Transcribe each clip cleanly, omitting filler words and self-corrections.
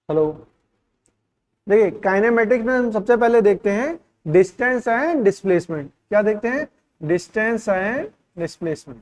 Hello. देखिए kinematics में हम सबसे पहले देखते हैं डिस्टेंस एंड डिस्प्लेसमेंट। क्या देखते हैं? Distance and displacement.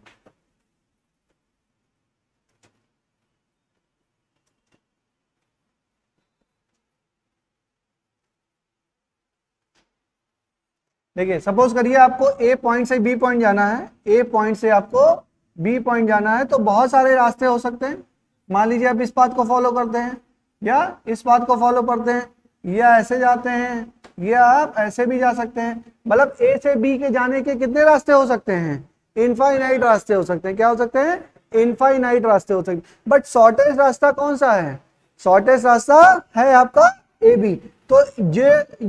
देखिए सपोज करिए आपको ए पॉइंट से बी पॉइंट जाना है, ए पॉइंट से आपको बी पॉइंट जाना है, तो बहुत सारे रास्ते हो सकते हैं। मान लीजिए आप इस पाथ को फॉलो करते हैं या इस पाथ को फॉलो करते हैं या ऐसे जाते हैं या आप ऐसे भी जा सकते हैं। मतलब ए से बी के जाने के कितने रास्ते हो सकते हैं? इनफाइनाइट रास्ते हो सकते हैं। क्या हो सकते हैं? इनफाइनाइट रास्ते हो सकते हैं। बट शॉर्टेस्ट रास्ता कौन सा है? शॉर्टेस्ट रास्ता है आपका ए बी। तो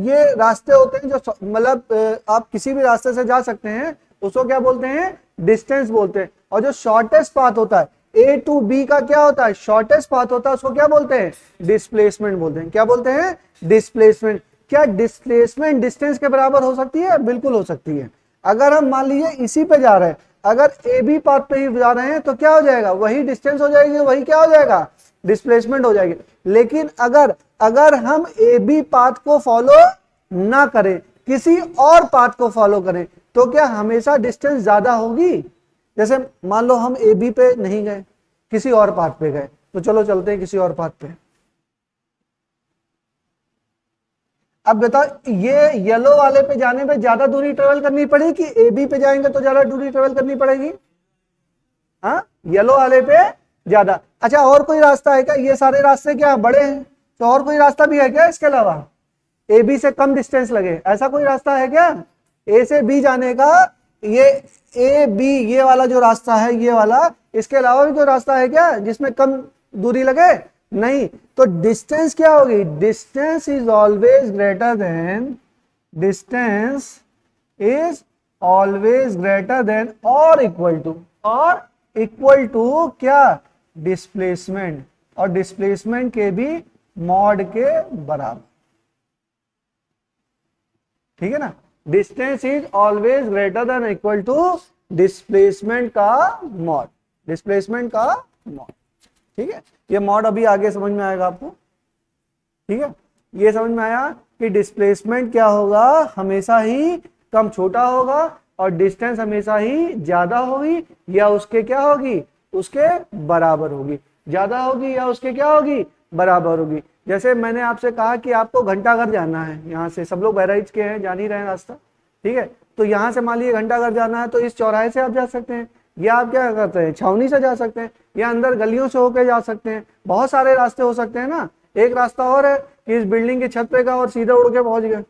ये रास्ते होते हैं जो मतलब आप किसी भी रास्ते से जा सकते हैं, उसको क्या बोलते हैं? डिस्टेंस बोलते हैं। और जो शॉर्टेस्ट पाथ होता है ए टू बी का, क्या होता है? शॉर्टेस्ट पाथ होता है, उसको क्या बोलते हैं? डिस्प्लेसमेंट बोलते हैं। क्या बोलते हैं? डिस्प्लेसमेंट। क्या डिस्प्लेसमेंट डिस्टेंस के बराबर हो सकती है? बिल्कुल हो सकती है। अगर हम मान लीजिए इसी पे जा रहे हैं, अगर ए बी पाथ पे ही जा रहे हैं, तो क्या हो जाएगा? वही डिस्टेंस हो जाएगी, वही क्या हो जाएगा? डिस्प्लेसमेंट हो जाएगी। लेकिन अगर अगर हम ए बी पाथ को फॉलो ना करें, किसी और पाथ को फॉलो करें, तो क्या हमेशा डिस्टेंस ज्यादा होगी? जैसे मान लो हम ए बी पे नहीं गए, किसी और पाथ पे गए, तो चलो चलते हैं किसी और पाथ पे। अब बताओ ये येलो वाले पे जाने में ज्यादा दूरी ट्रेवल करनी पड़ेगी कि ए बी पे जाएंगे तो ज्यादा दूरी ट्रेवल करनी पड़ेगी? हाँ, येलो वाले पे ज्यादा। अच्छा, और कोई रास्ता है क्या? ये सारे रास्ते क्या बड़े हैं, तो और कोई रास्ता भी है क्या इसके अलावा? ए बी से कम डिस्टेंस लगे, ऐसा कोई रास्ता है क्या ए से बी जाने का? ये ए बी ये वाला जो रास्ता है, ये वाला, इसके अलावा भी कोई रास्ता है क्या जिसमें कम दूरी लगे? नहीं। तो डिस्टेंस क्या होगी? Distance is always greater than, distance is always greater than और इक्वल टू क्या? डिस्प्लेसमेंट। और डिस्प्लेसमेंट के भी मॉड के बराबर। ठीक है ना? Distance is always greater than equal to displacement का मॉड, डिस्प्लेसमेंट का मॉड। ठीक है, ये मॉड अभी आगे समझ में आएगा आपको। ठीक है, ये समझ में आया कि डिस्प्लेसमेंट क्या होगा? हमेशा ही कम छोटा होगा और डिस्टेंस हमेशा ही ज्यादा होगी या उसके क्या होगी? उसके बराबर होगी। ज्यादा होगी या उसके क्या होगी? बराबर होगी। जैसे मैंने आपसे कहा कि आपको घंटाघर जाना है, यहाँ से सब लोग बहराइच के हैं, जान ही रहे हैं रास्ता। ठीक है, तो यहाँ से मान लीजिए घंटाघर जाना है, तो इस चौराहे से आप जा सकते हैं, या आप क्या करते हैं छावनी से जा सकते हैं, या अंदर गलियों से होकर जा सकते हैं। बहुत सारे रास्ते हो सकते हैं ना। एक रास्ता और है कि इस बिल्डिंग की छत पे का और सीधे उड़ के पहुंच गए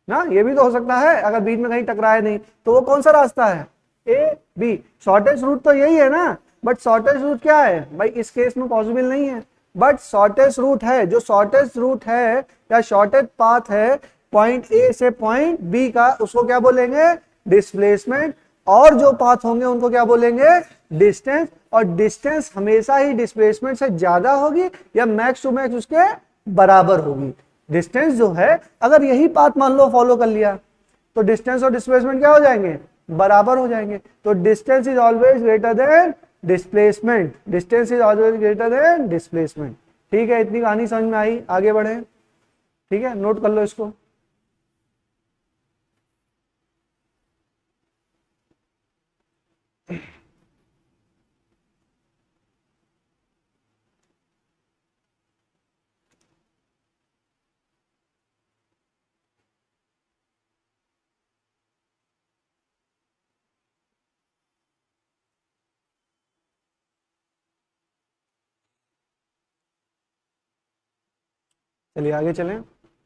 ना, ये भी तो हो सकता है अगर बीच में कहीं टकराए नहीं। तो वो कौन सा रास्ता है? A B. शॉर्टेस्ट रूट तो यही है ना, बट शॉर्टेस्ट रूट क्या है भाई? इस केस में पॉसिबल नहीं है, बट शॉर्टेस्ट रूट है। जो शॉर्टेस्ट रूट है या शॉर्टेस्ट पाथ है पॉइंट ए से पॉइंट बी का, उसको क्या बोलेंगे? डिस्प्लेसमेंट। और जो पाथ होंगे उनको क्या बोलेंगे? डिस्टेंस। और डिस्टेंस हमेशा ही डिस्प्लेसमेंट से ज्यादा होगी या मैक्स टू मैक्स उसके बराबर होगी। डिस्टेंस जो है, अगर यही पाथ मान लो फॉलो कर लिया, तो डिस्टेंस और डिस्प्लेसमेंट क्या हो जाएंगे? बराबर हो जाएंगे। तो distance is always greater then displacement, distance is always greater then displacement. ठीक है, इतनी कहानी समझ में आई? आगे बढ़े। ठीक है, नोट कर लो इसको। चलिए आगे चलें,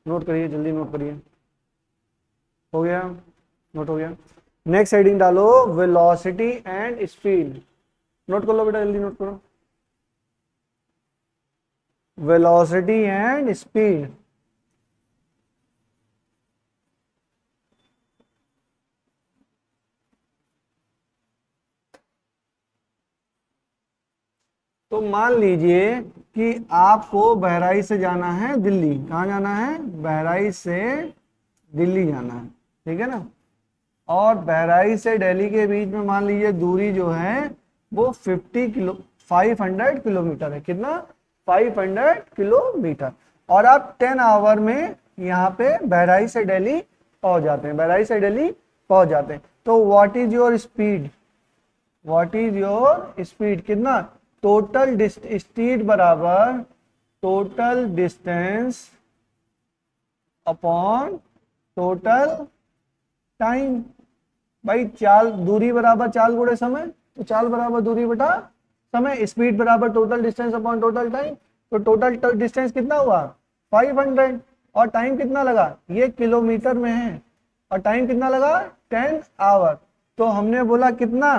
नोट करिए, जल्दी नोट करिए। हो गया? नोट हो गया। नेक्स्ट हेडिंग डालो वेलोसिटी एंड स्पीड। नोट कर लो बेटा, जल्दी नोट करो। Velocity and speed. तो मान लीजिए कि आपको बहराइच से जाना है दिल्ली। कहाँ जाना है? बहराइच से दिल्ली जाना है। ठीक है ना? और बहराइच से दिल्ली के बीच में मान लीजिए दूरी जो है वो 500 किलोमीटर है। कितना? 500 किलोमीटर। और आप 10 आवर में यहाँ पे बहराइच से दिल्ली पहुंच जाते हैं, बहराइच से दिल्ली पहुंच जाते हैं। तो what is your speed, what is your speed, कितना टोटल स्पीड बराबर total distance upon total time. भाई चाल दूरी बराबर चाल गुणे समय, तो चाल बराबर दूरी बटा समय, स्पीड बराबर total distance upon total time. तो टोटल डिस्टेंस कितना हुआ 500 और टाइम कितना लगा, ये किलोमीटर में है, और टाइम कितना लगा 10 आवर। तो हमने बोला कितना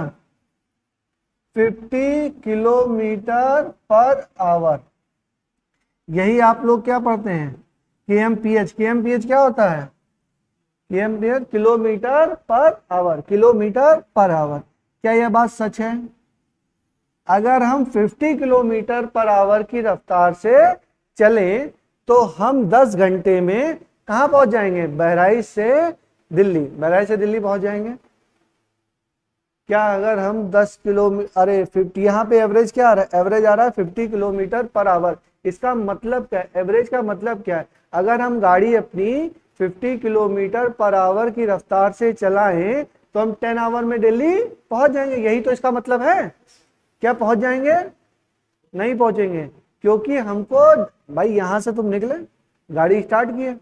50 किलोमीटर पर आवर। यही आप लोग क्या पढ़ते हैं kmph, kmph क्या होता है kmph kilometre per hour, kilometre per hour. क्या यह बात सच है? अगर हम 50 किलोमीटर पर आवर की रफ्तार से चले तो हम 10 घंटे में कहां पहुंच जाएंगे, बहराइच से दिल्ली, बहराइच से दिल्ली पहुंच जाएंगे। क्या अगर हम 10 किलोमीटर, अरे 50, यहाँ पे एवरेज क्या आ रहा है, एवरेज आ रहा है 50 किलोमीटर पर आवर। इसका मतलब क्या है, एवरेज का मतलब क्या है, अगर हम गाड़ी अपनी 50 किलोमीटर पर आवर की रफ्तार से चलाएं तो हम 10 आवर में दिल्ली पहुंच जाएंगे। यही तो इसका मतलब है। क्या पहुंच जाएंगे? नहीं पहुंचेंगे, क्योंकि हमको, भाई यहां से तुम निकले, गाड़ी स्टार्ट किए,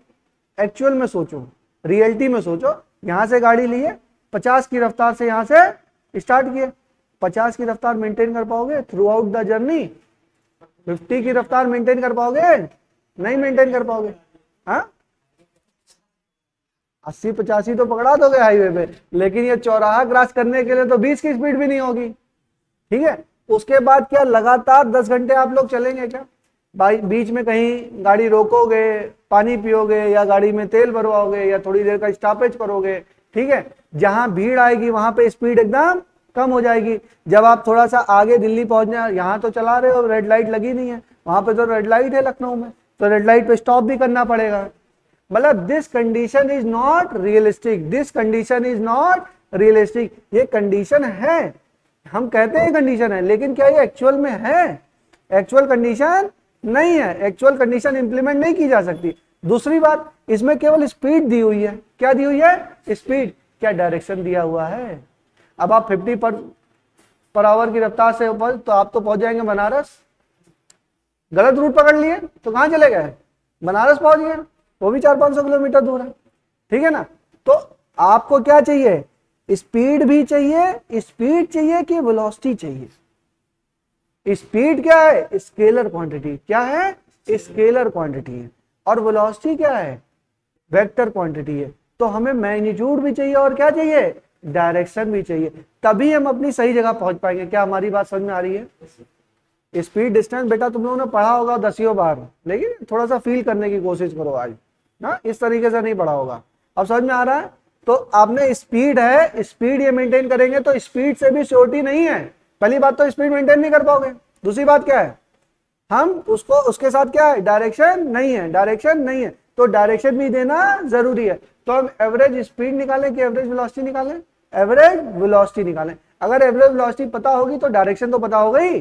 एक्चुअल में सोचो, रियलिटी में सोचो, यहां से गाड़ी लिए 50 की रफ्तार से यहां से स्टार्ट किए, 50 की रफ्तार मेंटेन कर पाओगे थ्रू आउट द जर्नी? 50 की रफ्तार मेंटेन कर पाओगे? नहीं मेंटेन कर पाओगे। हाँ 80-85 तो पकड़ा दोगे हाईवे पे, लेकिन ये चौराहा क्रॉस करने के लिए तो 20 की स्पीड भी नहीं होगी। ठीक है, उसके बाद क्या लगातार 10 घंटे आप लोग चलेंगे क्या? बीच में कहीं गाड़ी रोकोगे, पानी पियोगे, या गाड़ी में तेल भरवाओगे, या थोड़ी देर का स्टॉपेज करोगे। ठीक है, जहां भीड़ आएगी वहां पे स्पीड एकदम कम हो जाएगी। जब आप थोड़ा सा आगे दिल्ली पहुंचना, यहाँ तो चला रहे हो, रेड लाइट लगी नहीं है, वहां पे तो रेड लाइट है लखनऊ में, तो रेड लाइट पे स्टॉप भी करना पड़ेगा। मतलब this condition is not realistic, this condition is not realistic. ये कंडीशन है, हम कहते हैं कंडीशन है, लेकिन क्या ये एक्चुअल में है? एक्चुअल कंडीशन नहीं है, एक्चुअल कंडीशन इंप्लीमेंट नहीं की जा सकती। दूसरी बात, इसमें केवल स्पीड दी हुई है। क्या दी हुई है? स्पीड। क्या डायरेक्शन दिया हुआ है? अब आप 50 पर आवर की रफ्तार से ऊपर, तो आप तो पहुंच जाएंगे बनारस। गलत रूट पकड़ लिए तो कहां चले गए, बनारस पहुंच गए, वो भी 400-500 किलोमीटर दूर है। ठीक है ना? तो आपको क्या चाहिए, स्पीड भी चाहिए, स्पीड चाहिए कि वेलोसिटी चाहिए? स्पीड क्या है, स्केलर क्वांटिटी। क्या है? स्केलर क्वांटिटी है। और वेलोसिटी क्या है, वेक्टर क्वांटिटी है। तो हमें मैग्नीट्यूड भी चाहिए और क्या चाहिए, डायरेक्शन भी चाहिए, तभी हम अपनी सही जगह पहुंच पाएंगे। क्या हमारी बात समझ में आ रही है? स्पीड डिस्टेंस बेटा तुम लोगों ने पढ़ा होगा 10 बार, लेकिन थोड़ा सा फील करने की कोशिश करो आज ना, इस तरीके से नहीं पढ़ा होगा। अब समझ में आ रहा है? तो आपने स्पीड है, स्पीड ये मेंटेन करेंगे, तो स्पीड से भी श्योरिटी नहीं है। पहली बात तो स्पीड मेंटेन नहीं कर पाओगे। दूसरी बात क्या है, हम उसको, उसके साथ क्या है, डायरेक्शन नहीं है, डायरेक्शन नहीं है, तो डायरेक्शन भी देना जरूरी है। तो हम एवरेज स्पीड निकालें कि एवरेज वेलोसिटी निकालें? एवरेज वेलोसिटी निकालें। अगर एवरेज वेलोसिटी पता होगी तो डायरेक्शन तो पता होगा ही।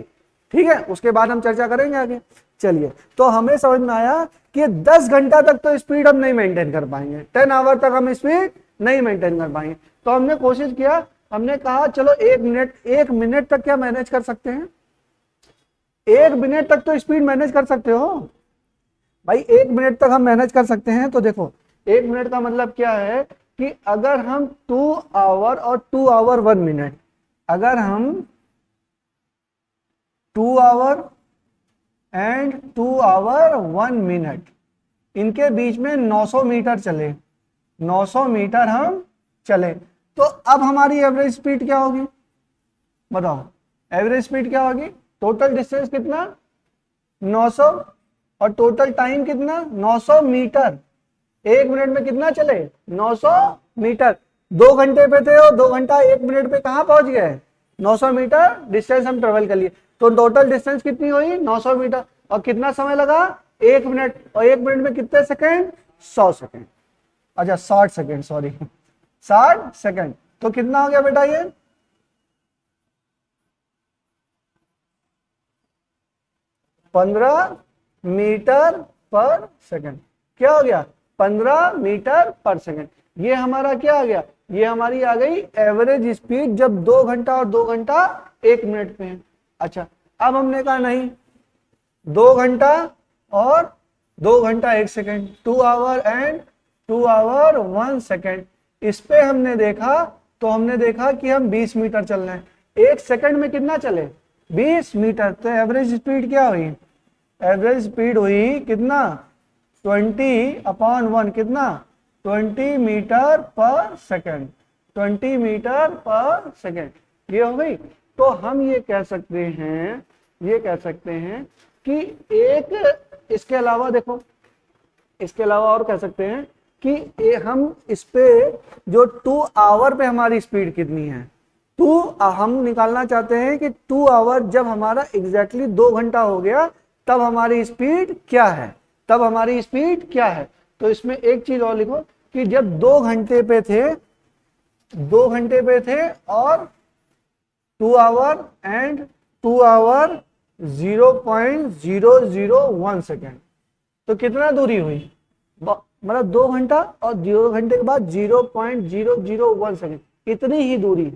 ठीक है, उसके बाद हम चर्चा करेंगे आगे। चलिए, तो हमें समझ में आया कि 10 घंटा तक तो स्पीड हम नहीं मेंटेन कर पाएंगे, 10 आवर तक हम स्पीड नहीं मेंटेन कर पाएंगे। तो हमने कोशिश किया, हमने कहा चलो 1 मिनट तक क्या मैनेज कर सकते हैं? 1 मिनट तक तो स्पीड मैनेज कर सकते हो भाई, 1 मिनट तक हम मैनेज कर सकते हैं। तो देखो 1 मिनट का मतलब क्या है कि अगर हम 2 आवर और 2 आवर 1 मिनट, अगर हम 2 आवर एंड 2 आवर 1 मिनट, इनके बीच में 900 मीटर चले, 900 मीटर हम चले, तो अब हमारी एवरेज स्पीड क्या होगी बताओ? एवरेज स्पीड क्या होगी? टोटल डिस्टेंस कितना 900 और टोटल टाइम कितना 900 मीटर। 1 मिनट में कितना चले 900 मीटर। 2 घंटे पे थे और 2 घंटा 1 मिनट पे कहां पहुंच गए 900 मीटर डिस्टेंस हम ट्रेवल कर लिए। तो टोटल डिस्टेंस कितनी हुई 900 मीटर। और कितना समय लगा 1 मिनट, और 1 मिनट में कितने सेकेंड 100 सेकेंड, अच्छा 60 सेकेंड, सॉरी 60 सेकेंड। तो कितना हो गया बेटा ये 15 मीटर पर सेकेंड। क्या हो गया? 15 मीटर पर सेकेंड। ये हमारा क्या आ गया? ये हमारी आ गई एवरेज स्पीड जब 2 घंटा और 2 घंटा 1 मिनट पे है। अच्छा, अब हमने कहा नहीं, 2 घंटा और 2 घंटा 1 second, 2 hour and 2 hour 1 second. इस पे हमने देखा तो हमने देखा कि हम 20 मीटर चल रहे हैं। 1 सेकेंड में कितना चले? 20 मीटर। तो एवरेज स्पीड क्या हुई? एवरेज स्पीड हुई कितना? 20/1 कितना? 20 मीटर पर सेकेंड। 20 मीटर पर सेकेंड ये हो गई। तो हम ये कह सकते हैं कि एक, इसके अलावा देखो, इसके अलावा और कह सकते हैं कि हम इस पे जो 2 आवर पे हमारी स्पीड कितनी है, हम निकालना चाहते हैं कि 2 आवर जब हमारा एग्जैक्टली 2 घंटा हो गया तब हमारी स्पीड क्या है, तब हमारी स्पीड क्या है। तो इसमें एक चीज और लिखो कि जब 2 घंटे पे थे, 2 घंटे पे थे और 2 आवर एंड 2 आवर 0.001 सेकेंड, तो कितना दूरी हुई? मतलब 2 घंटा और 2 घंटे के बाद 0.001 सेकेंड, इतनी ही दूरी,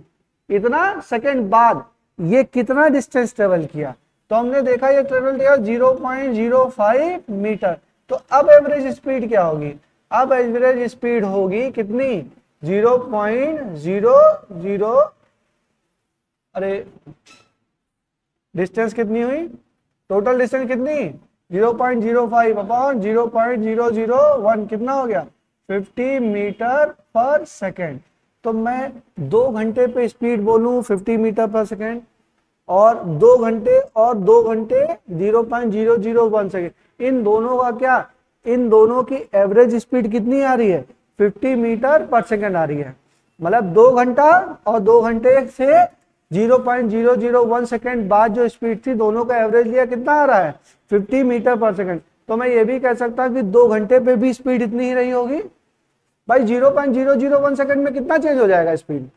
इतना सेकेंड बाद ये कितना डिस्टेंस ट्रेवल किया? तो हमने देखा ये ट्रेवल किया 0.05 मीटर। तो अब एवरेज स्पीड क्या होगी? अब एवरेज स्पीड होगी कितनी? 0.00, अरे डिस्टेंस कितनी हुई? टोटल डिस्टेंस कितनी? 0.05 अपॉन 0.001 कितना हो गया? 50 मीटर पर सेकेंड। तो मैं 2 घंटे पे स्पीड बोलूं 50 मीटर पर सेकेंड, और 2 घंटे और 2 घंटे 0.001 सेकेंड, इन दोनों का क्या, इन दोनों की एवरेज स्पीड कितनी आ रही है? 50 मीटर पर सेकेंड आ रही है। मतलब 2 घंटा और 2 घंटे से 0.001 सेकेंड बाद जो स्पीड थी, दोनों का एवरेज लिया, कितना आ रहा है? 50 मीटर पर सेकेंड। तो मैं ये भी कह सकता हूं कि 2 घंटे पे भी स्पीड इतनी ही रही होगी। भाई 0.001 सेकेंड में कितना चेंज हो जाएगा स्पीड?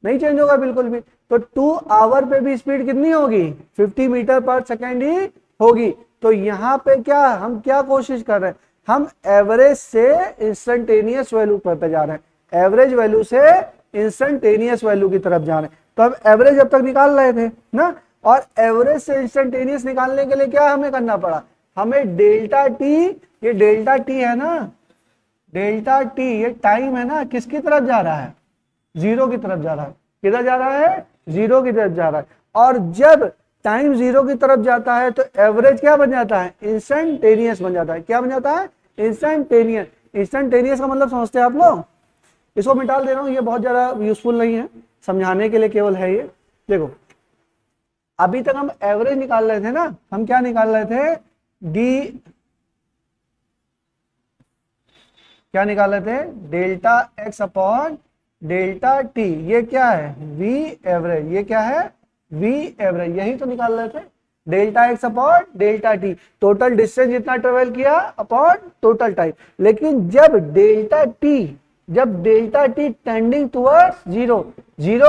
नहीं चेंज होगा बिल्कुल भी। तो 2 आवर पे भी स्पीड कितनी होगी? 50 मीटर पर सेकेंड ही होगी। तो यहाँ पे क्या हम क्या कोशिश कर रहे हैं? हम एवरेज से इंस्टेंटेनियस वैल्यू पे जा रहे हैं, एवरेज वैल्यू से इंस्टेंटेनियस वैल्यू की तरफ जा रहे हैं। तो हम एवरेज अब तक निकाल रहे थे ना, और एवरेज से इंस्टेंटेनियस निकालने के लिए क्या हमें करना पड़ा? हमें डेल्टा टी, ये डेल्टा टी है ना, डेल्टा टी ये टाइम है ना, किसकी तरफ जा रहा है? 0 की तरफ जा रहा है। किधर जा रहा है? 0 की तरफ जा रहा है। और जब टाइम 0 की तरफ जाता है तो एवरेज क्या बन जाता है? इंस्टेंटेनियस बन जाता है। क्या बन जाता है? इंस्टेंटेनियस। इंस्टेंटेनियस का मतलब समझते हैं आप लोग? इसको मिटा दे रहा हूं, ये बहुत ज्यादा यूजफुल नहीं है, समझाने के लिए केवल है ये। देखो अभी तक हम एवरेज निकाल रहे थे ना, हम क्या निकाल रहे थे? डी, क्या निकाल रहे थे? Delta X upon delta T. ये क्या है? V average. ये क्या है? V average. यही तो निकाल रहे थे, delta X upon delta T, total distance जितना ट्रेवल किया अपॉन टोटल टाइम। लेकिन जब डेल्टा टी टेंडिंग टुवर्ड्स 0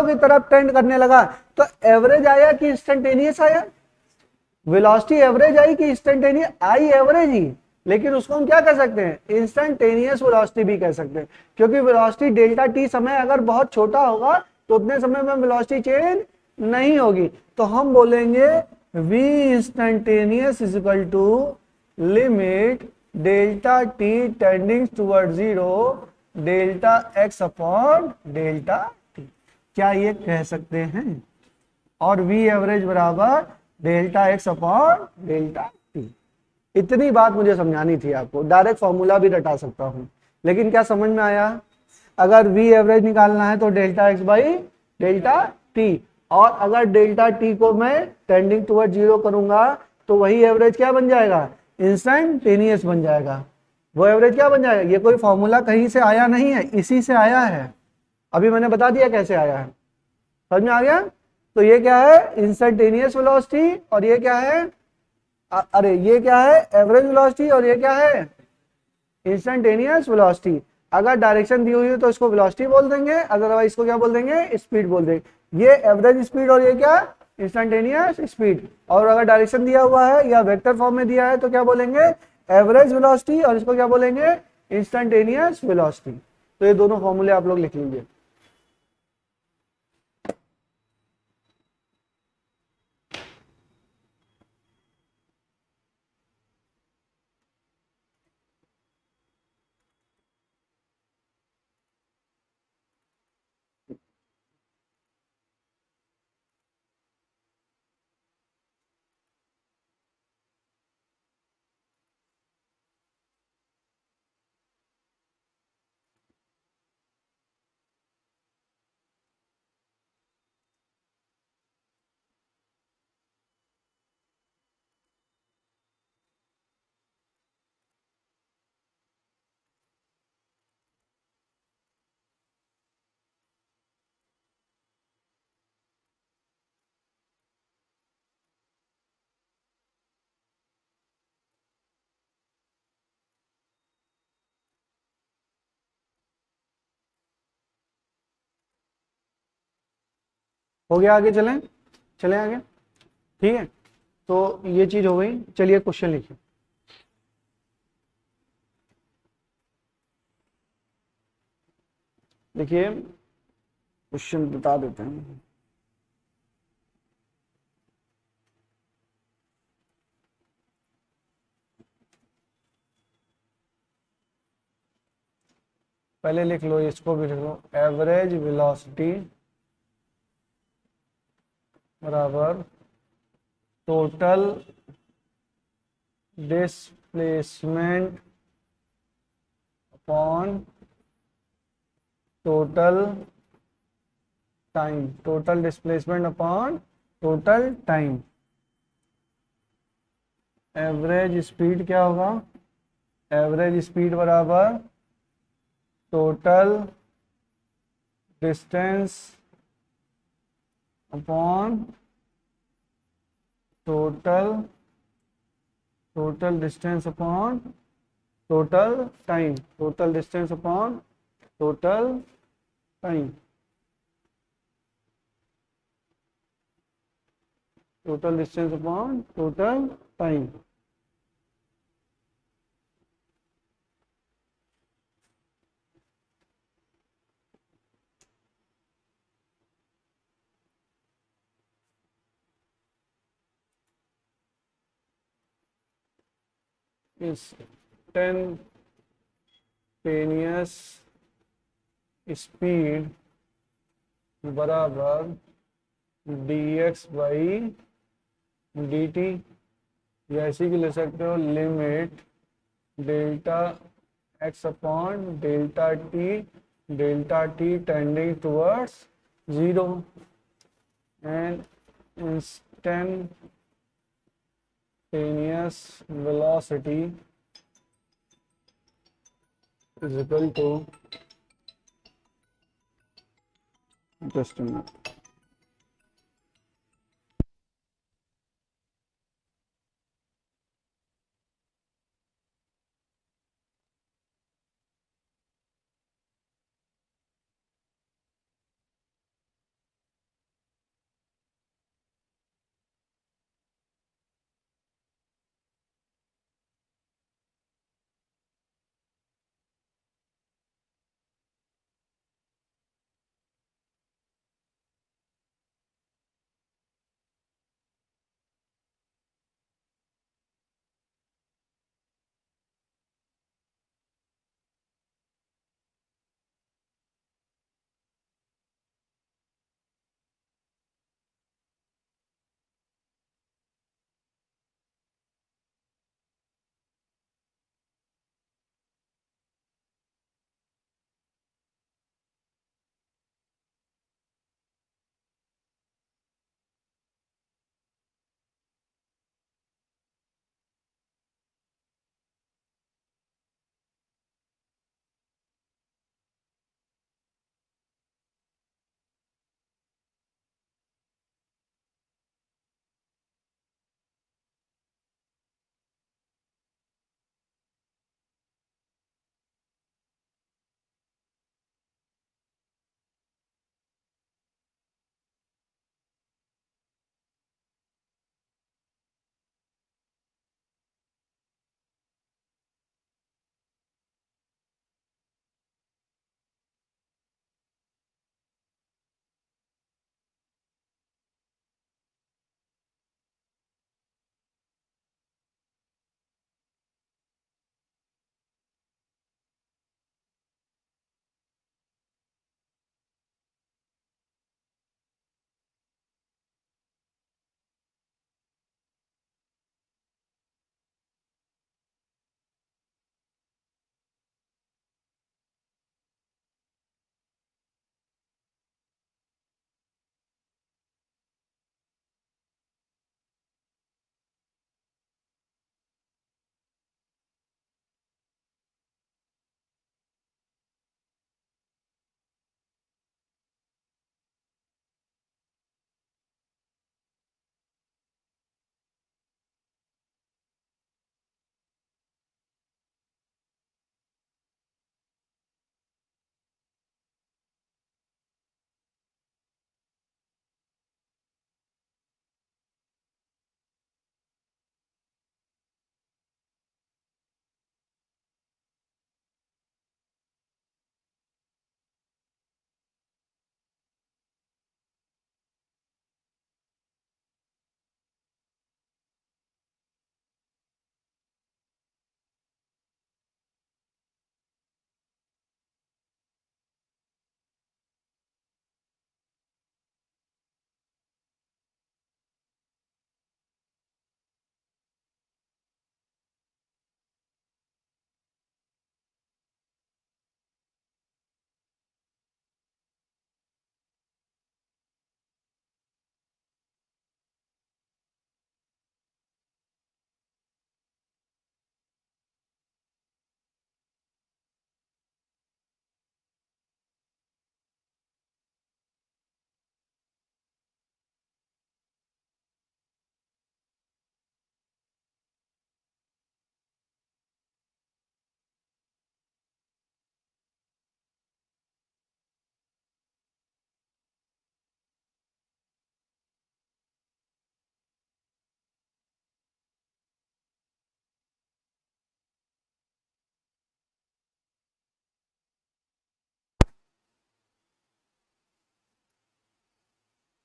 की तरफ टेंड करने लगा तो एवरेज आया कि इंस्टेंटेनियस आया? वेलोसिटी एवरेज आई कि इंस्टेंटेनियस आई? एवरेज ही, लेकिन उसको हम क्या कह सकते हैं? इंस्टेंटेनियस वेलोसिटी भी कह सकते हैं, क्योंकि वेलोसिटी डेल्टा टी समय अगर बहुत छोटा होगा तो उतने समय में वेलोसिटी चेंज नहीं होगी। तो हम बोलेंगे v instantaneous is equal to limit delta T tending toward 0 delta X upon delta T. क्या ये कह सकते हैं? और v एवरेज बराबर delta X upon delta T. इतनी बात मुझे समझानी थी आपको। डायरेक्ट फॉर्मूला भी रटा सकता हूं, लेकिन क्या समझ में आया? अगर v एवरेज निकालना है तो delta x by delta T, और अगर डेल्टा टी को मैं टेंडिंग टुवर्ड 0 करूंगा तो वही एवरेज क्या बन जाएगा? इंस्टेंटेनियस बन जाएगा। वो एवरेज क्या बन जाएगा? ये कोई फॉर्मूला कहीं से आया नहीं है, इसी से आया है। अभी मैंने बता दिया कैसे आया है, समझ में आ गया? तो ये क्या है? इंस्टेंटेनियस वेलोसिटी, और ये क्या है? अरे ये क्या है? एवरेज वेलोसिटी, और ये क्या है? Instantaneous velocity. अगर डायरेक्शन दी हुई है तो इसको वेलोसिटी बोल देंगे, अदरवाइज इसको क्या बोल देंगे? स्पीड बोल देंगे। ये एवरेज स्पीड और ये क्या? Instantaneous speed. और अगर डायरेक्शन दिया हुआ है या वेक्टर फॉर्म में दिया है तो क्या बोलेंगे? एवरेज वेलोसिटी और इसको क्या बोलेंगे, इंस्टेंटेनियस वेलोसिटी। तो ये दोनों फॉर्मूले आप लोग लिख लीजिए। हो गया, आगे चलें, चलें आगे, ठीक है। तो ये चीज हो गई, चलिए क्वेश्चन लिखिए। देखिए क्वेश्चन बता देते हैं। पहले लिख लो, इसको भी लिख लो, एवरेज वेलोसिटी बराबर total displacement upon total time, total displacement upon total time. Average speed क्या होगा, एवरेज स्पीड बराबर total distance upon total total distance upon total time, total distance upon total time, total distance upon total time. Instantaneous speed बराबर dx by dt, या ऐसी भी ले सकते हो, limit delta X upon delta T tending towards zero, and instantaneous velocity is equal to, just a minute,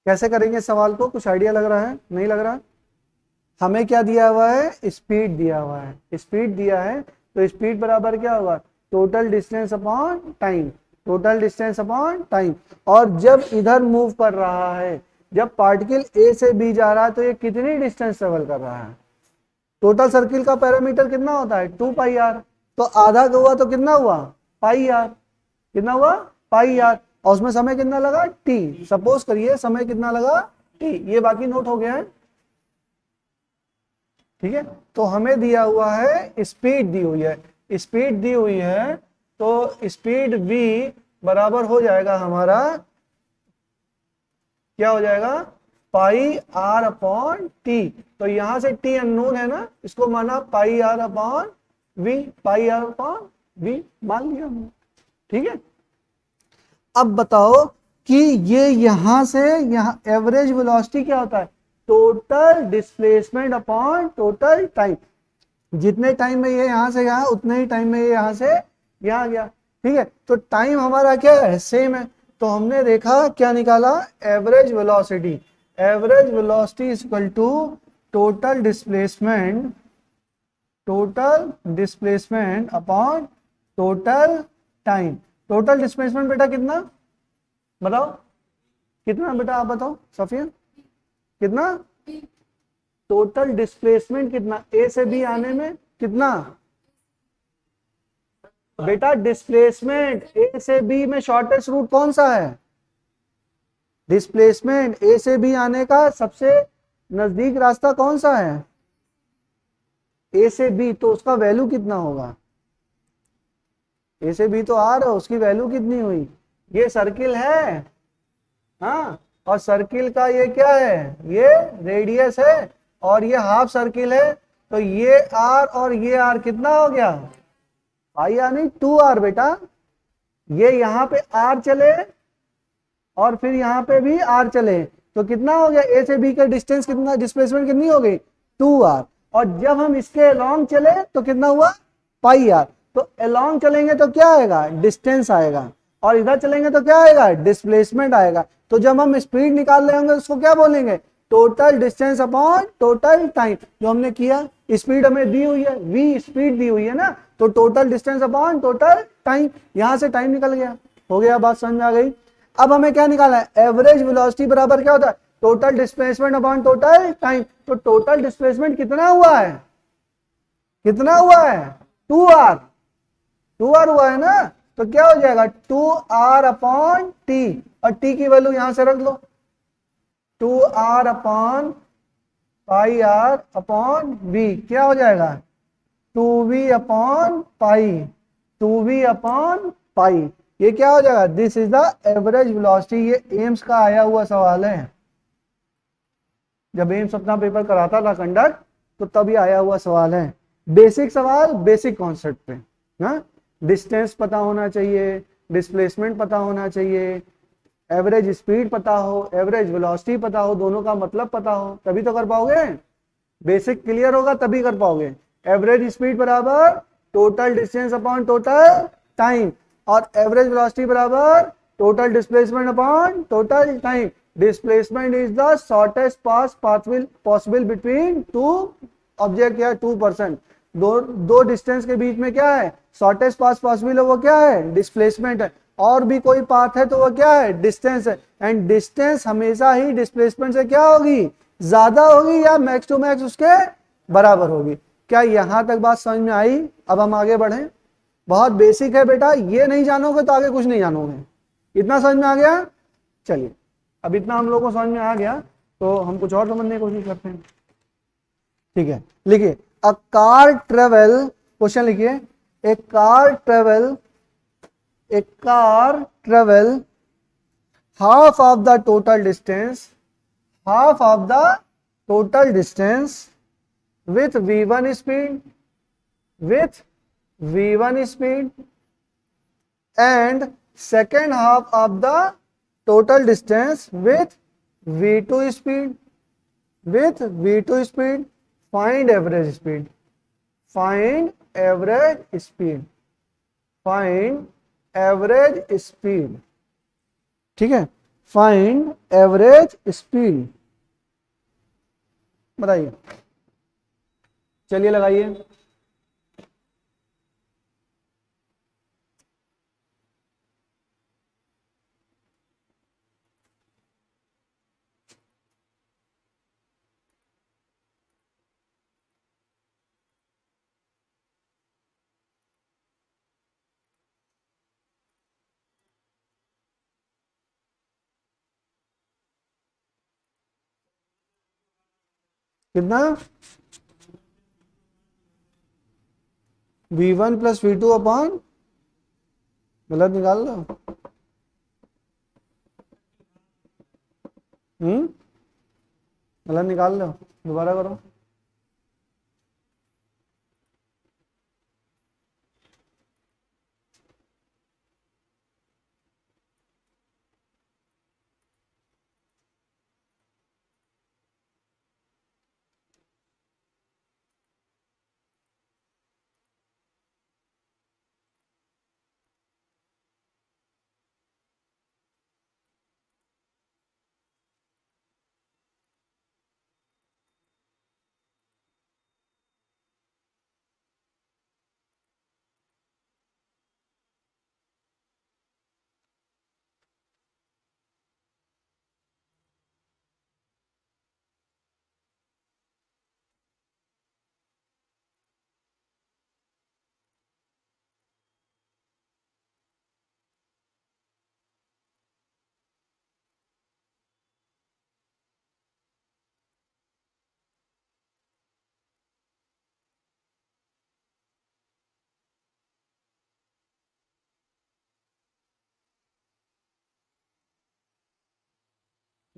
कैसे करेंगे इस सवाल को, कुछ आइडिया लग रहा है, नहीं लग रहा? हमें क्या दिया हुआ है, स्पीड दिया हुआ है, स्पीड दिया है, तो स्पीड बराबर क्या होगा, total distance upon time, total distance upon time. और जब इधर मूव कर रहा है, जब पार्टिकल ए से बी जा रहा है, तो ये कितनी डिस्टेंस ट्रेवल कर रहा है? टोटल सर्किल का पैरामीटर कितना होता है, 2 पाई आर, तो आधा का हुआ तो कितना हुआ, पाई आर, कितना हुआ, पाई आर, और उसमें समय कितना लगा, टी, सपोज करिए समय कितना लगा, टी, ये बाकी नोट हो गया है, ठीक है। तो हमें दिया हुआ है, स्पीड दी हुई है, स्पीड दी हुई है, तो स्पीड v बराबर हो जाएगा हमारा, क्या हो जाएगा, पाई आर अपॉन टी। तो यहां से टी अननोन है ना, इसको माना pi are upon v, pi are upon v मान लिया हमने, ठीक है। अब बताओ कि ये यहां से यहां एवरेज वेलोसिटी क्या होता है, total displacement upon total time, जितने टाइम में ये यहां से यहां, उतने ही टाइम में ये यहां से यहां गया, ठीक है। तो टाइम हमारा क्या है, सेम है, तो हमने देखा क्या निकाला, average velocity, average velocity is equal to total displacement, total displacement upon total time. Total displacement बेटा कितना, बताओ कितना बेटा, आप बताओ सफिया, कितना, टोटल डिस्प्लेसमेंट कितना, ए से बी आने में कितना, बेटा डिस्प्लेसमेंट ए से बी में शॉर्टेस्ट रूट कौन सा है, डिस्प्लेसमेंट ए से बी आने का सबसे नजदीक रास्ता कौन सा है, ए से बी, तो उसका वैल्यू कितना होगा, ए से बी तो आर है, उसकी वैल्यू कितनी हुई, ये सर्किल है, हाँ, और सर्किल का ये क्या है, ये रेडियस है, और ये हाफ सर्किल है, तो ये आर और ये आर कितना हो गया, पाई आर नहीं 2r बेटा, ये यहाँ पे आर चले और फिर यहाँ पे भी आर चले, तो कितना हो गया, ए से बी का डिस्टेंस कितना, डिस्प्लेसमेंट कितनी हो गई, 2r, और जब हम इसके अलोंग चले तो कितना हुआ, पाई आर, तो अलोंग चलेंगे तो क्या आएगा, डिस्टेंस आएगा, और इधर चलेंगे तो क्या आएगा, डिस्प्लेसमेंट आएगा। तो जब हम स्पीड निकाल रहे होंगे उसको क्या बोलेंगे, total distance upon total time, जो हमने किया, स्पीड हमें दी हुई है, v स्पीड दी हुई है ना, तो total distance upon total time, यहां से टाइम निकल गया, हो गया, बात समझ में आ गई। अब हमें क्या निकालना है, एवरेज वेलोसिटी बराबर क्या होता है, total displacement upon total time, तो टोटल डिस्प्लेसमेंट कितना हुआ है, कितना हुआ है, 2r, 2r हुआ है ना, तो क्या हो जाएगा 2r अपॉन टी, और टी की वैल्यू यहां से रख लो, 2r upon pi are upon V, क्या हो जाएगा 2v upon pi, 2v upon pi, ये क्या हो जाएगा, this is the average velocity. ये एम्स का आया हुआ सवाल है, जब एम्स अपना पेपर कराता था कंडक्ट, तो तब ये आया हुआ सवाल है, बेसिक सवाल, बेसिक कॉन्सेप्ट पे, हाँ, डिस्टेंस पता होना चाहिए, डिस्प्लेसमेंट पता होना चाहिए, एवरेज स्पीड पता हो, एवरेज वेलोसिटी पता हो, दोनों का मतलब पता हो, तभी तो कर पाओगे, बेसिक क्लियर होगा तभी कर पाओगे। एवरेज स्पीड बराबर total distance upon total time, और एवरेज वेलोसिटी बराबर total displacement upon total time. Displacement is the shortest pass possible between two object या टू पर्सन, दो डिस्टेंस के बीच में क्या है, शॉर्टेस्ट पास पॉसिबल है, वो क्या है, डिस्प्लेसमेंट है, और भी कोई पाथ है तो वो क्या है, डिस्टेंस है, एंड डिस्टेंस हमेशा ही डिस्प्लेसमेंट से क्या होगी, ज्यादा होगी, या मैक्स टू मैक्स उसके बराबर होगी। क्या यहां तक बात समझ में आई? अब हम आगे बढ़े, बहुत बेसिक है बेटा, ये नहीं जानोगे तो आगे कुछ नहीं जानोगे, इतना समझ में आ गया। चलिए, अब इतना हम लोग को समझ में आ गया, तो हम कुछ और समझने की कोशिश करते हैं, ठीक है। लिखिए, अ कार ट्रेवल, क्वेश्चन लिखिए, a car travel, a car travel half of the total distance, half of the total distance with v1 speed, with v1 speed, and second half of the total distance with v2 speed, with v2 speed. Find average speed, find average speed, find average speed, ठीक है। Find average speed, बताइए, चलिए लगाइए। कितना, v1 plus v2 upon, गलत निकाल लो। गलत निकाल लो, दोबारा करो।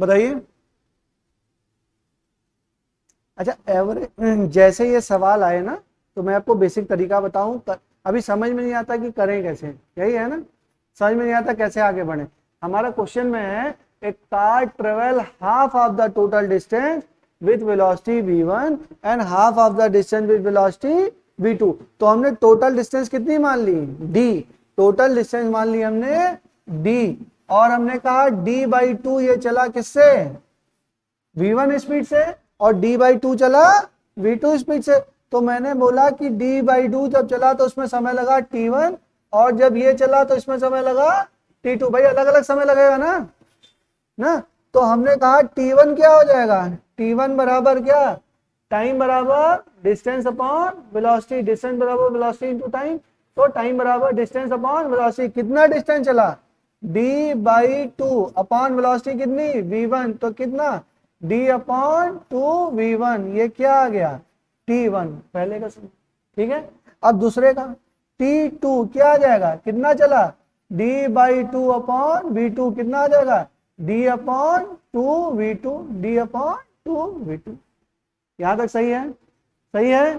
बताइए। अच्छा, एवरेज जैसे ये सवाल आए ना, तो मैं आपको बेसिक तरीका बताऊं, अभी समझ में नहीं आता कि करें कैसे, यही है ना, समझ में नहीं आता कैसे आगे बढ़े। हमारा क्वेश्चन में है a car travel half of the total distance with velocity v1 and half of the distance with velocity v2। तो हमने टोटल डिस्टेंस कितनी मान ली, d, टोटल डिस्टेंस मान ली हमने d, और हमने कहा d/2 ये चला किससे, v1 स्पीड से, और d/2 चला v2 स्पीड से। तो मैंने बोला कि d/2 जब चला तो उसमें समय लगा t1, और जब ये चला तो इसमें समय लगा t2। भाई अलग अलग समय लगेगा ना, तो हमने कहा t1 क्या हो जाएगा, t1 बराबर क्या, टाइम बराबर डिस्टेंस अपॉन वेलोसिटी, डिस्टेंस बराबर वेलोसिटी इनटू टाइम। तो टाइम बराबर डिस्टेंस अपॉन वेलोसिटी, कितना डिस्टेंस चला, d/2 अपॉन वेलोसिटी कितनी v1, तो कितना d/2v1, ये क्या आ गया t1 पहले का समय, ठीक है। अब दूसरे का t2 क्या आ जाएगा, कितना चला d/2 अपॉन v2, कितना आ जाएगा d/2v2, d/2v2। यहां तक सही है, सही है,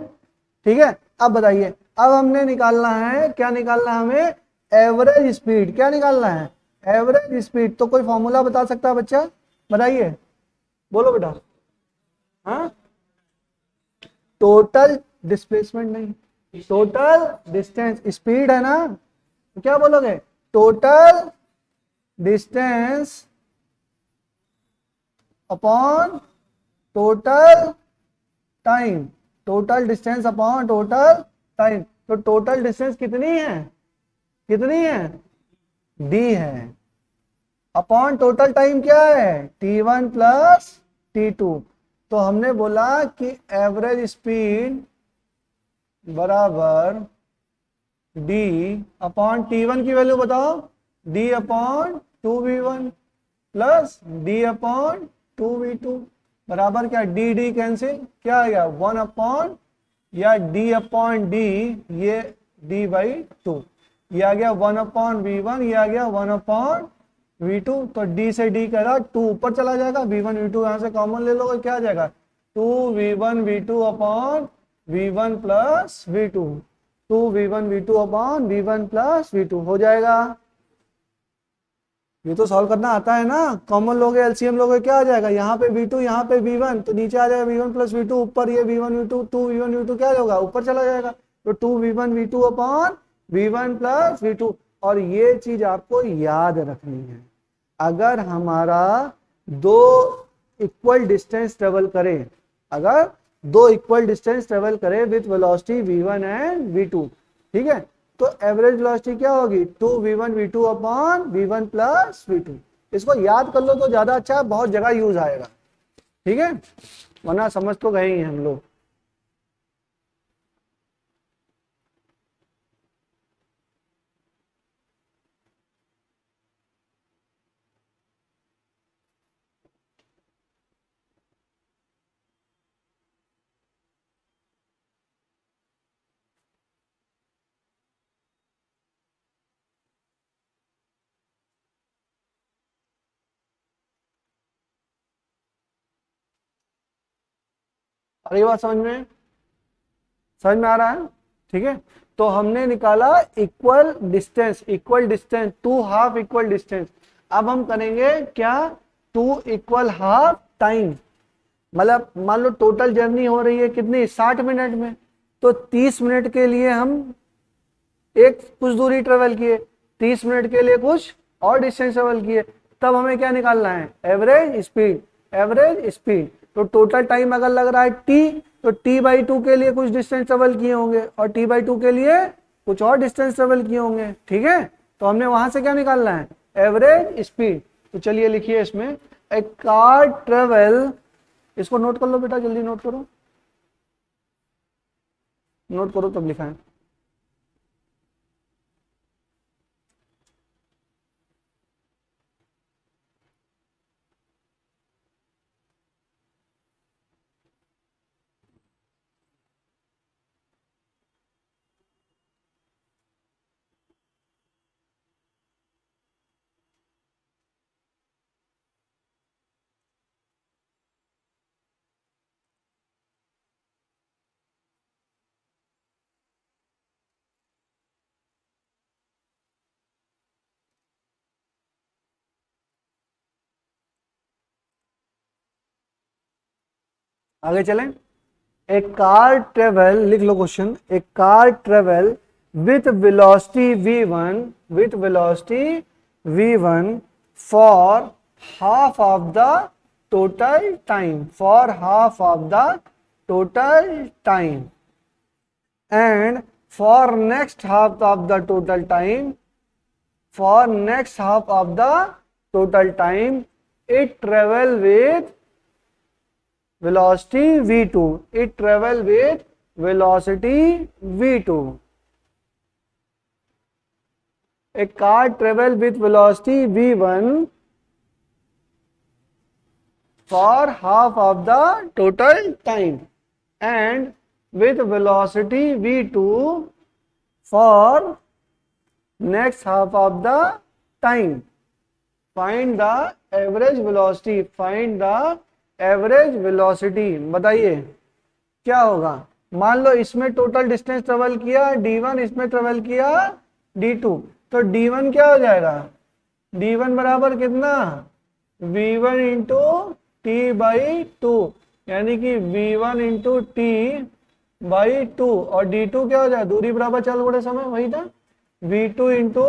ठीक है। अब बताइए, अब हमने निकालना है, क्या निकालना है हमें, एवरेज स्पीड, क्या निकालना है, एवरेज स्पीड। तो कोई फॉर्मूला बता सकता है बच्चा, बताइए, बोलो बेटा। हाँ, टोटल डिस्प्लेसमेंट नहीं, टोटल डिस्टेंस, स्पीड है ना, तो क्या बोलोगे, total distance upon total time, total distance upon total time. तो टोटल डिस्टेंस कितनी है, कितनी है, d है, अपॉन टोटल टाइम क्या है t1 प्लस t2। तो हमने बोला कि एवरेज स्पीड बराबर d अपॉन t1 की वैल्यू बताओ, d/2v1 प्लस d/2v2 बराबर क्या, डी कैंसिल, क्या आ गया 1 या d/d, ये d/2, ये आ गया 1/v1, ये आ गया 1/v2। तो d से d करा 2 ऊपर चला जाएगा, v1 v2 यहां से कॉमन ले लोगे, क्या आ जाएगा 2v1 v2 upon v1 plus v2, 2v1 v2 upon v1 plus v2 हो जाएगा। ये तो सॉल्व करना आता है ना, कॉमन लोगे एलसीएम लोगे, क्या आ जाएगा, यहाँ पे v2 यहाँ पे v1, तो नीचे आ जाएगा v1 प्लस v2, ऊपर ये v1 v2, 2v1 v2 क्या होगा, ऊपर चला जाएगा, तो 2v1 v2 upon v1 plus v2। और ये चीज आपको याद रखनी है, अगर हमारा दो इक्वल डिस्टेंस ट्रेवल करें, अगर दो इक्वल डिस्टेंस ट्रेवल करें with velocity v1 and v2, ठीक है, तो एवरेज वेलोसिटी क्या होगी 2v1 v2 upon v1 plus v2। इसको याद कर लो तो ज्यादा अच्छा है, बहुत जगह यूज आएगा, ठीक है, वरना समझ तो गए ही हम लोग। और ये बात समझ में आ रहा है, ठीक है। तो हमने निकाला equal distance to half equal distance. अब हम करेंगे क्या, टू इक्वल हाफ टाइम, मतलब मान लो टोटल जर्नी हो रही है कितनी 60 मिनट में, तो 30 मिनट के लिए हम एक कुछ दूरी ट्रेवल किए, 30 मिनट के लिए कुछ और डिस्टेंस ट्रेवल किए, तब हमें क्या निकालना है एवरेज स्पीड। एवरेज स्पीड तो टोटल टाइम अगर लग रहा है टी, तो t/2 के लिए कुछ डिस्टेंस ट्रेवल किए होंगे और t/2 के लिए कुछ और डिस्टेंस ट्रेवल किए होंगे, ठीक है। तो हमने वहां से क्या निकालना है एवरेज स्पीड। तो चलिए लिखिए इसमें ए कार ट्रेवल, इसको नोट कर लो बेटा, जल्दी नोट करो, नोट करो तब लिखा है। आगे चलें। ए कार ट्रेवल, लिख लो question, a car travel with velocity v1 for half of the total time, and for next half of the total time, it travel with velocity v2, it travel with velocity v2, a car travel with velocity v1 for half of the total time and with velocity v2 for next half of the time, find the average velocity। बताइए क्या होगा। मान लो इसमें total distance travel किया d1, इसमें travel किया d2, तो d1 क्या हो जाएगा, d1 बराबर कितना v1 इंटू t/2, यानी कि v1 इंटू t/2, और d2 क्या हो जाएगा, दूरी बराबर चल बड़े समय वही था v2 इंटू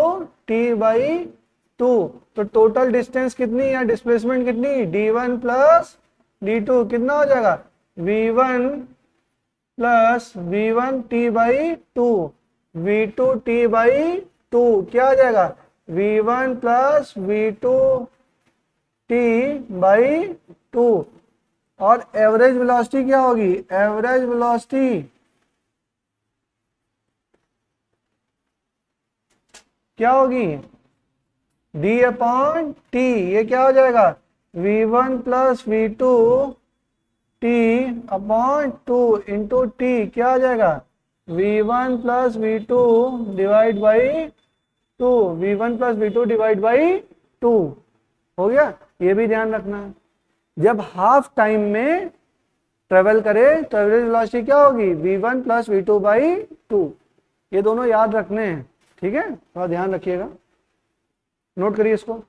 t/2। तो टोटल डिस्टेंस कितनी या डिस्प्लेसमेंट कितनी d1 प्लस d2 कितना हो जाएगा v1 plus v1 t/2, v2 t/2 क्या हो जाएगा v1 प्लस v2 t/2। और एवरेज वेलोसिटी क्या होगी, एवरेज वेलोसिटी क्या होगी d/t, ये क्या हो जाएगा v1 plus v2 t/2 into t, क्या हो जाएगा v1 plus v2 divide by 2, v1 plus v2 divide by 2 हो गया। ये भी ध्यान रखना है, जब हाफ टाइम में ट्रेवल करे तो एवरेज वेलोसिटी क्या होगी v1 प्लस v2 बाई 2। ये दोनों याद रखने हैं, ठीक है, थोड़ा ध्यान रखिएगा, नोट करिए इसको।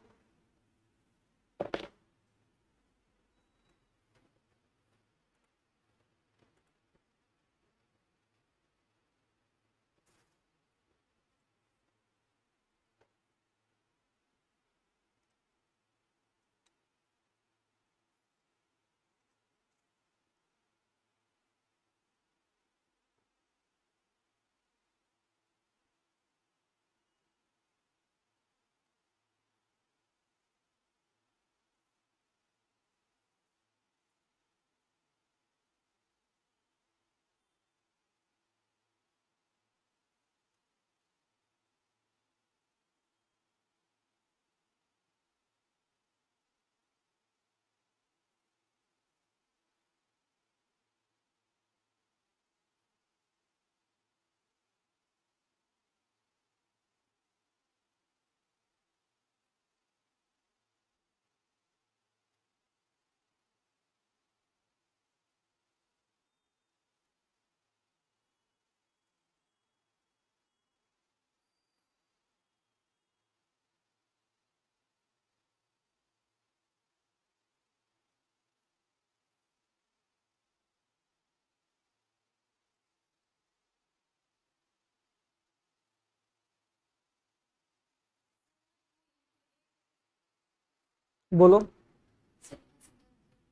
बोलो,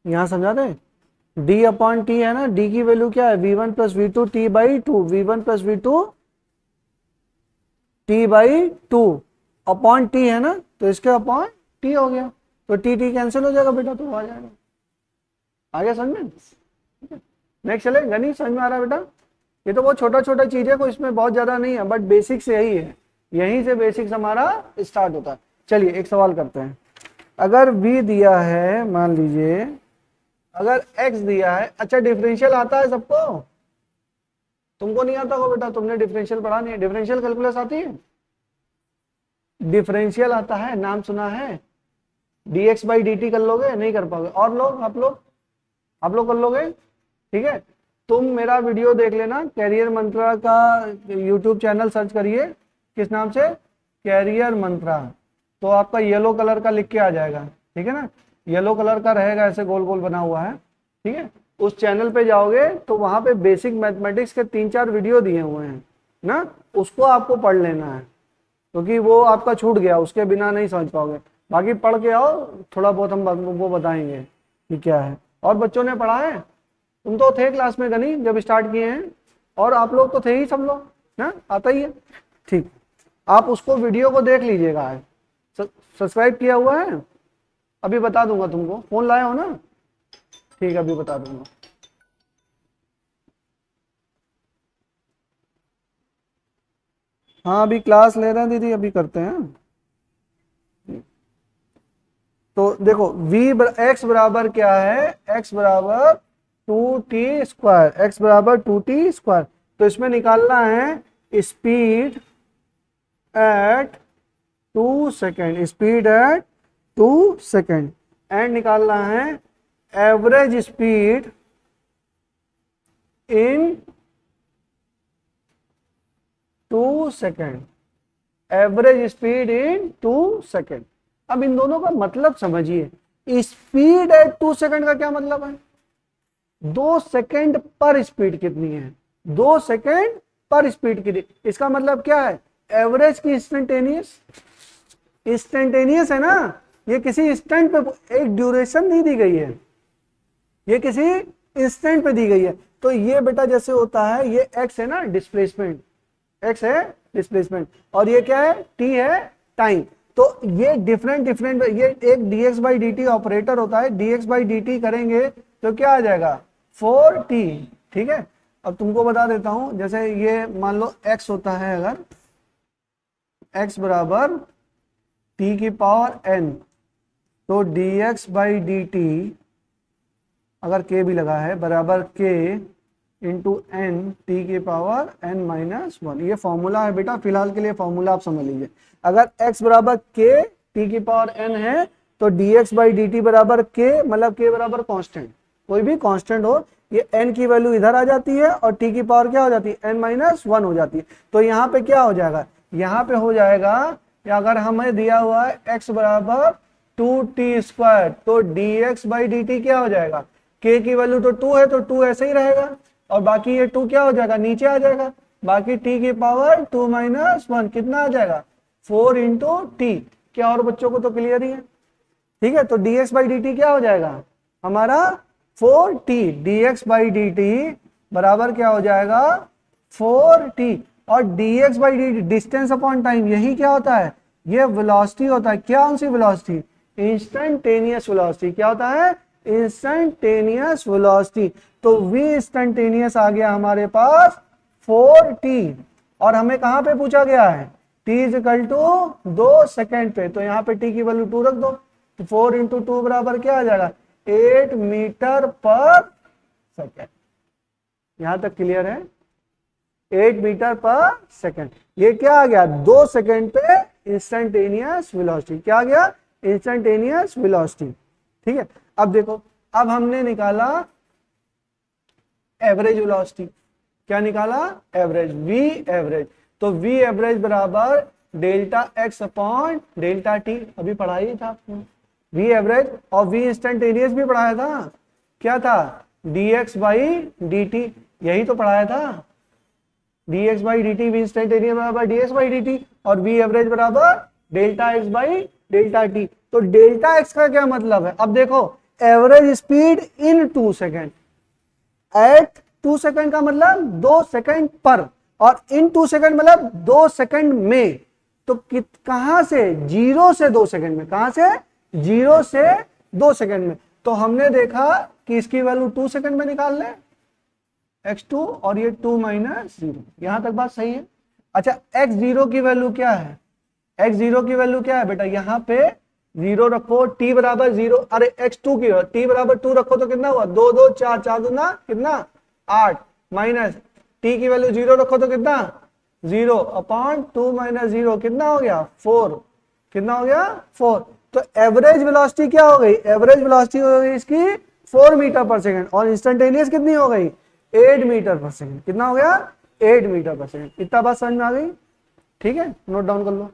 यहां समझा दें, d अपॉन टी है ना, d की वैल्यू क्या है, v1 plus V two T by two, v1 plus V two T by two upon T है ना, तो इसके अपॉन टी हो गया, तो टी टी कैंसिल हो जाएगा बेटा, तो आ जाएगा। आगे समझ में? नेक्स्ट चले, गणित समझ में आ रहा है बेटा? ये तो बहुत छोटा छोटा चीज है, कोई इसमें बहुत ज्यादा नहीं है, बट बेसिक्स यही है, यहीं से बेसिक्स हमारा स्टार्ट होता है। चलिए एक सवाल करते हैं, अगर v दिया है, मान लीजिए अगर x दिया है, अच्छा डिफरेंशियल आता है सबको? तुमको नहीं आता हो बेटा, तुमने डिफरेंशियल पढ़ा नहीं है, डिफरेंशियल कैलकुलस आती है? डिफरेंशियल आता है, नाम सुना है? dx बाई dt कर लोगे? नहीं कर पाओगे। और लोग, आप लोग कर लोगे? ठीक है, तुम मेरा वीडियो देख लेना, कैरियर मंत्रा का यूट्यूब चैनल सर्च करिए, किस नाम से, कैरियर मंत्रा, तो आपका येलो कलर का लिख के आ जाएगा, ठीक है ना, येलो कलर का रहेगा, ऐसे गोल गोल बना हुआ है, ठीक है। उस चैनल पे जाओगे तो वहां पे बेसिक मैथमेटिक्स के 3-4 वीडियो दिए हुए हैं ना, उसको आपको पढ़ लेना है, क्योंकि वो आपका छूट गया, उसके बिना नहीं समझ पाओगे। बाकी पढ़ के आओ, थोड़ा बहुत हम वो बताएंगे कि क्या है। और बच्चों ने पढ़ा है? तुम तो थे क्लास में गनी जब स्टार्ट किए हैं, और आप लोग तो थे ही, सब लोग ना, आता ही है, ठीक। आप उसको वीडियो को देख लीजिएगा, सब्सक्राइब किया हुआ है? अभी बता दूंगा तुमको, फोन लाए हो ना, ठीक, अभी बता दूंगा। हाँ अभी क्लास ले रहे हैं दीदी, अभी करते हैं। तो देखो x बराबर क्या है, x बराबर 2t स्क्वायर, x बराबर 2t स्क्वायर, तो इसमें निकालना है speed at 2 second, speed at 2 second, and निकालना है average speed in 2 second, average speed in 2 second. अब इन दोनों का मतलब समझिए, स्पीड एट 2 सेकेंड का क्या मतलब है, 2 सेकेंड पर स्पीड कितनी है, 2 सेकेंड पर स्पीड कितनी, इसका मतलब क्या है, एवरेज की इंस्टेंटेनियस, इंस्टेंटेनियस है ना, ये किसी इंस्टेंट पे एक ड्यूरेशन नहीं दी गई है, ये किसी इंस्टेंट पे दी गई है। तो ये बेटा जैसे होता है, ये x है ना डिस्प्लेसमेंट, x है डिस्प्लेसमेंट, और ये क्या है, t है टाइम। तो ये डिफरेंट, ये एक dx बाई dt ऑपरेटर होता है, dx बाई dt करेंगे तो क्या आ जाएगा, 4t, ठीक है। अब तुमको बता देता हूं, जैसे ये मान लो x होता है, अगर x बराबर t की पावर n, तो dx बाई dt अगर k भी लगा है बराबर k इंटू एन टी की पावर n माइनस 1, ये फॉर्मूला है बेटा, फिलहाल के लिए फॉर्मूला आप समझ लीजिए। अगर x बराबर k टी की पावर n है, तो dx बाई dt बराबर k, मतलब k बराबर कांस्टेंट, कोई भी कांस्टेंट हो, ये n की वैल्यू इधर आ जाती है और t की पावर क्या हो जाती है, n माइनस 1 हो जाती है। तो यहाँ पे क्या हो जाएगा, यहाँ पे हो जाएगा, या अगर हमें दिया हुआ है x बराबर 2t स्क्वायर, तो dx बाई dt क्या हो जाएगा, k की वैल्यू तो 2 है, तो 2 ऐसे ही रहेगा, और बाकी ये 2 क्या हो जाएगा, नीचे आ जाएगा, बाकी t की पावर 2 माइनस 1 कितना आ जाएगा, 4 इंटू टी। क्या और बच्चों को तो क्लियर ही है, ठीक है। तो dx बाई dt क्या हो जाएगा हमारा 4t, dx बाई dt बराबर क्या हो जाएगा 4t, और dx by dt distance upon time, यही क्या होता है, ये वेलोसिटी होता है। क्या कौन सी वेलोसिटी, इंस्टेंटेनियस वेलोसिटी, क्या होता है, इंस्टेंटेनियस वेलोसिटी। तो v इंस्टेंटेनियस आ गया हमारे पास 4t, और हमें कहां पे पूछा गया है, t is equal to 2 second पे, तो यहाँ पे t की वैल्यू 2 रख दो, तो 4 इंटू 2 बराबर क्या आ जाएगा, 8 मीटर पर सेकेंड। यहां तक क्लियर है, 8 मीटर पर सेकेंड। ये क्या आ गया, 2 सेकेंड पे इंस्टेंटेनियस वेलोसिटी, क्या आ गया, इंस्टेंटेनियस वेलोसिटी, ठीक है। अब देखो, अब हमने निकाला एवरेज वेलोसिटी, क्या निकाला, एवरेज, v एवरेज, तो v एवरेज बराबर delta x upon delta t, अभी पढ़ाई था आपने v एवरेज, और v इंस्टेंटेनियस भी पढ़ाया था, क्या था, dx बाई dt, यही तो पढ़ाया था, dx by dt, v instantaneous बराबर dx बाई dt, और v एवरेज बराबर delta x by delta t। तो डेल्टा एक्स का क्या मतलब है, अब देखो average speed in 2 second, at 2 second का मतलब 2 सेकेंड पर, और इन 2 सेकेंड मतलब 2 सेकेंड में। तो कहां से, 0 से 2 सेकेंड में, कहां से 0 से 2 सेकेंड में। तो हमने देखा कि इसकी वैल्यू 2 सेकेंड में निकाल लें x2, और ये 2 माइनस 0, यहां तक बात सही है। अच्छा x0 की वैल्यू क्या है, x0 की वैल्यू क्या है बेटा, यहाँ पे 0 रखो, t बराबर 0, अरे x2 की t बराबर 2 रखो तो कितना हुआ, 2 2 4 4 दूना कितना 8, माइनस t की वैल्यू 0 रखो तो कितना 0 अपॉन 2 माइनस 0 कितना हो गया 4, कितना हो गया 4। तो एवरेज वेलोसिटी क्या हो गई, एवरेज वेलोसिटी हो गई इसकी 4 मीटर पर सेकंड, और इंस्टेंटेनियस कितनी हो गई 8 मीटर पर सेकंड, कितना हो गया 8 मीटर पर सेकंड। इतना बात समझ में आ गई, ठीक है, नोट डाउन कर लो।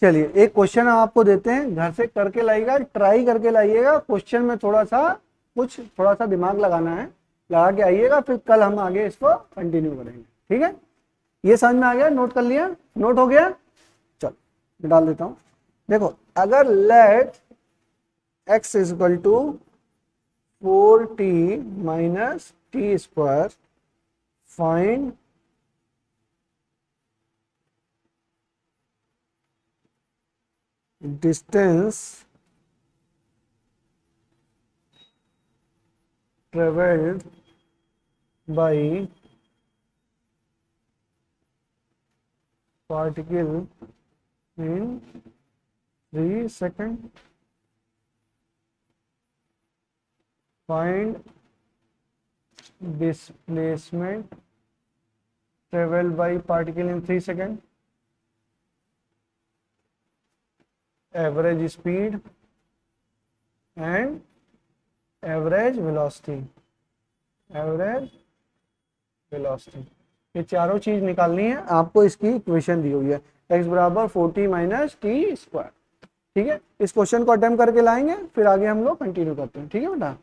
चलिए एक क्वेश्चन हम आपको देते हैं, घर से करके लाइएगा, ट्राई करके लाइएगा, क्वेश्चन में थोड़ा सा दिमाग लगाना है, लगा के आइएगा, फिर कल हम आगे इसको कंटिन्यू करेंगे, ठीक है। ये समझ में आ गया, नोट कर लिया, नोट हो गया, चलो डाल देता हूं। देखो अगर let x is equal to 4t minus T square, find distance traveled by particle in 3 seconds, find displacement traveled by particle in 3 seconds, average speed and average velocity, average velocity, ये चारों चीज निकालनी है आपको। इसकी इक्वेशन दी हुई है x बराबर 4t माइनस टी स्क्वायर, ठीक है। इस क्वेश्चन को अटेम्प्ट करके लाएंगे, फिर आगे हम लोग कंटिन्यू करते हैं, ठीक है बेटा।